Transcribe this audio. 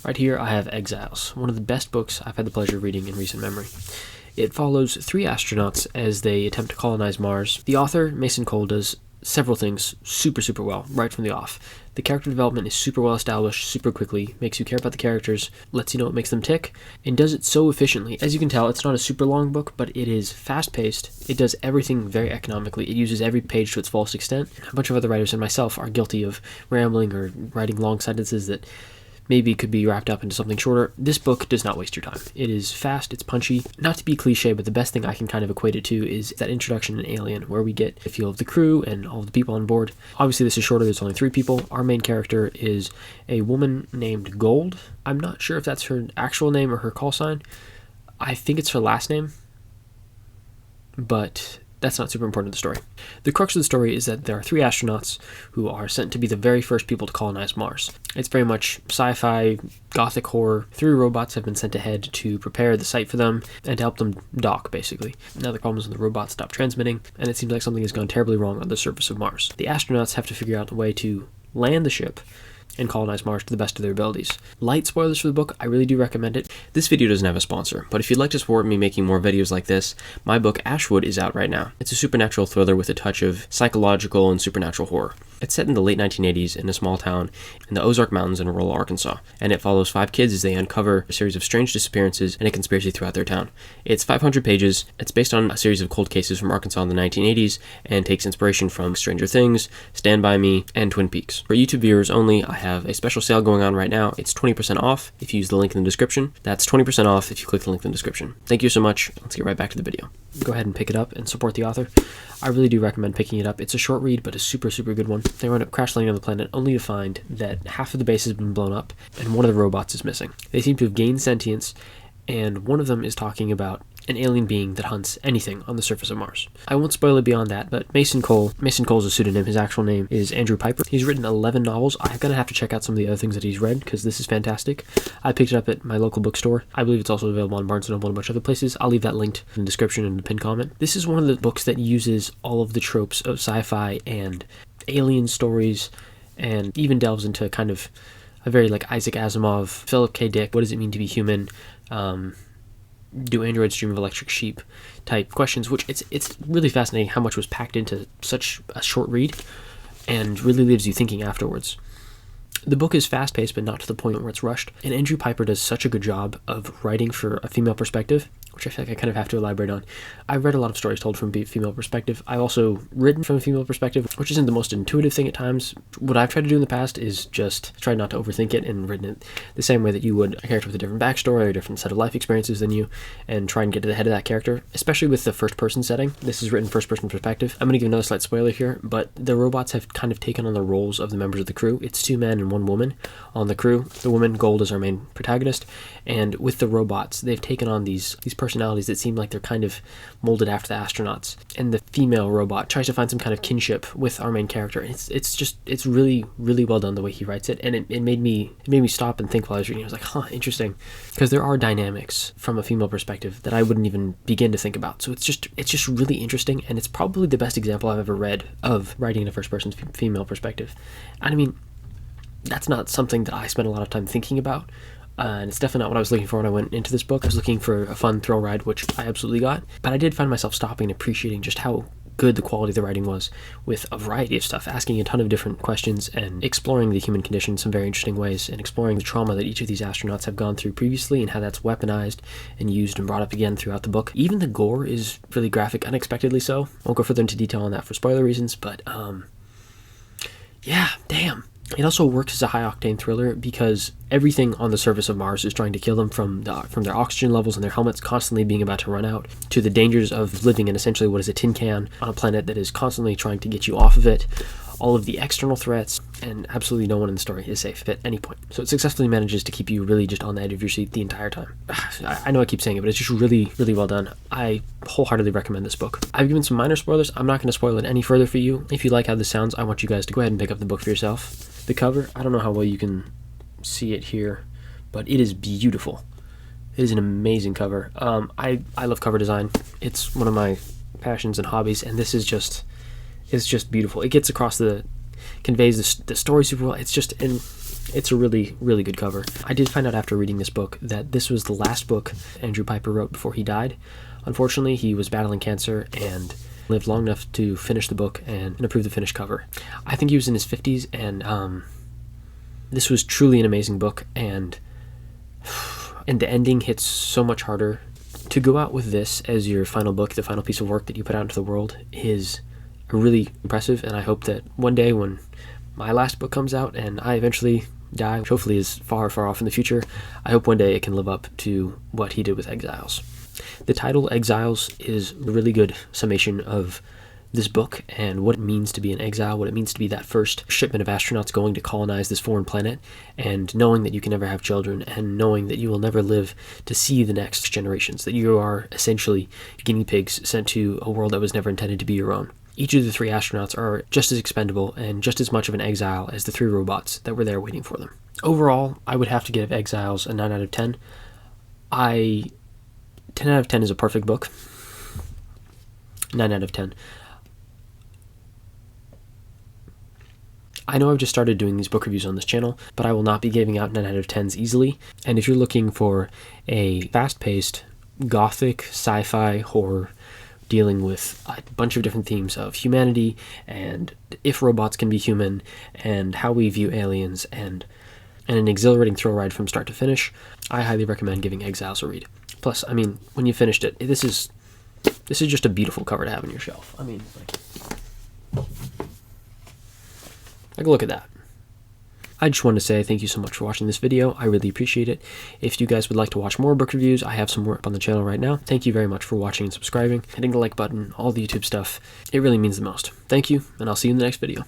Right here I have Exiles, one of the best books I've had the pleasure of reading in recent memory. It follows 3 astronauts as they attempt to colonize Mars. The author, Mason Coile, does several things super well, right from the off. The character development is super well established, super quickly, makes you care about the characters, lets you know what makes them tick, and does it so efficiently. As you can tell, it's not a super long book, but it is fast-paced. It does everything very economically. It uses every page to its fullest extent. A bunch of other writers and myself are guilty of rambling or writing long sentences that maybe could be wrapped up into something shorter. This book does not waste your time. It is fast, it's punchy. Not to be cliche, but the best thing I can kind of equate it to is that introduction in Alien, where we get a feel of the crew and all of the people on board. Obviously, this is shorter. There's only 3 people. Our main character is a woman named Gold. I'm not sure if that's her actual name or her call sign. I think it's her last name, but that's not super important to the story. The crux of the story is that there are 3 astronauts who are sent to be the very first people to colonize Mars. It's very much sci-fi, gothic horror. 3 robots have been sent ahead to prepare the site for them and to help them dock, basically. Now the problem is when the robots stop transmitting, and it seems like something has gone terribly wrong on the surface of Mars. The astronauts have to figure out a way to land the ship and colonize Mars to the best of their abilities. Light spoilers for the book, I really do recommend it. This video doesn't have a sponsor, but if you'd like to support me making more videos like this, my book Ashwood is out right now. It's a supernatural thriller with a touch of psychological and supernatural horror. It's set in the late 1980s in a small town in the Ozark Mountains in rural Arkansas, and it follows 5 kids as they uncover a series of strange disappearances and a conspiracy throughout their town. It's 500 pages, it's based on a series of cold cases from Arkansas in the 1980s, and takes inspiration from Stranger Things, Stand By Me, and Twin Peaks. For YouTube viewers only, I have a special sale going on right now. It's 20% off if you use the link in the description. That's 20% off if you click the link in the description. Thank you so much. Let's get right back to the video. Go ahead and pick it up and support the author. I really do recommend picking it up. It's a short read, but a super good one. They wind up crash landing on the planet only to find that half of the base has been blown up and one of the robots is missing. They seem to have gained sentience, and one of them is talking about an alien being that hunts anything on the surface of Mars. I won't spoil it beyond that, but Mason Coile is a pseudonym. His actual name is Andrew Piper. He's written 11 novels. I'm going to have to check out some of the other things that he's read, because this is fantastic. I picked it up at my local bookstore. I believe it's also available on Barnes & Noble and a bunch of other places. I'll leave that linked in the description and the pinned comment. This is one of the books that uses all of the tropes of sci-fi and alien stories, and even delves into kind of a very like Isaac Asimov, Philip K. Dick, what does it mean to be human, do androids dream of electric sheep type questions, which it's really fascinating how much was packed into such a short read and really leaves you thinking afterwards. The book is fast-paced, but not to the point where it's rushed, and Andrew Piper does such a good job of writing for a female perspective, which I feel like I kind of have to elaborate on. I've read a lot of stories told from a female perspective. I've also written from a female perspective, which isn't the most intuitive thing at times. What I've tried to do in the past is just try not to overthink it and written it the same way that you would a character with a different backstory or a different set of life experiences than you, and try and get to the head of that character, especially with the first-person setting. This is written first-person perspective. I'm going to give another slight spoiler here, but the robots have kind of taken on the roles of the members of the crew. It's 2 men and 1 woman on the crew. The woman, Gold, is our main protagonist, and with the robots, they've taken on these personalities that seem like they're kind of molded after the astronauts, and the female robot tries to find some kind of kinship with our main character. It's really well done the way he writes it, and it made me stop and think while I was reading. I was like, huh, interesting, because there are dynamics from a female perspective that I wouldn't even begin to think about. So it's just really interesting, and it's probably the best example I've ever read of writing in a first-person female perspective. And I mean, that's not something that I spent a lot of time thinking about. And it's definitely not what I was looking for when I went into this book. I was looking for a fun thrill ride, which I absolutely got. But I did find myself stopping and appreciating just how good the quality of the writing was, with a variety of stuff, asking a ton of different questions and exploring the human condition in some very interesting ways, and exploring the trauma that each of these astronauts have gone through previously and how that's weaponized and used and brought up again throughout the book. Even the gore is really graphic, unexpectedly so. Won't go further into detail on that for spoiler reasons, but yeah, damn. It also works as a high-octane thriller because everything on the surface of Mars is trying to kill them, from their oxygen levels and their helmets constantly being about to run out, to the dangers of living in essentially what is a tin can on a planet that is constantly trying to get you off of it, all of the external threats, and absolutely no one in the story is safe at any point. So it successfully manages to keep you really just on the edge of your seat the entire time. I know I keep saying it, but it's just really well done. I wholeheartedly recommend this book. I've given some minor spoilers. I'm not going to spoil it any further for you. If you like how this sounds, I want you guys to go ahead and pick up the book for yourself. The cover, I don't know how well you can see it here, but it is beautiful. It is an amazing cover. I love cover design. It's one of my passions and hobbies, and this is it's just beautiful. It gets across conveys the story super well. It's just, and It's a really, really good cover. I did find out after reading this book that this was the last book Andrew Piper wrote before he died. Unfortunately, he was battling cancer and lived long enough to finish the book and approve the finished cover. I think he was in his 50s, and this was truly an amazing book, and the ending hits so much harder. To go out with this as your final book, the final piece of work that you put out into the world, is really impressive, and I hope that one day when my last book comes out and I eventually die, which hopefully is far, far off in the future, I hope one day it can live up to what he did with Exiles. The title, Exiles, is a really good summation of this book and what it means to be an exile, what it means to be that first shipment of astronauts going to colonize this foreign planet, and knowing that you can never have children, and knowing that you will never live to see the next generations, that you are essentially guinea pigs sent to a world that was never intended to be your own. Each of the 3 astronauts are just as expendable and just as much of an exile as the 3 robots that were there waiting for them. Overall, I would have to give Exiles a 9 out of 10. 10 out of 10 is a perfect book. 9 out of 10. I know I've just started doing these book reviews on this channel, but I will not be giving out 9 out of 10s easily. And if you're looking for a fast-paced, gothic, sci-fi horror dealing with a bunch of different themes of humanity and if robots can be human and how we view aliens and an exhilarating thrill ride from start to finish, I highly recommend giving Exiles a read. Plus, I mean, when you finished it, this is just a beautiful cover to have on your shelf. I mean, like look at that. I just wanted to say thank you so much for watching this video. I really appreciate it. If you guys would like to watch more book reviews, I have some more up on the channel right now. Thank you very much for watching and subscribing, hitting the like button, all the YouTube stuff. It really means the most. Thank you, and I'll see you in the next video.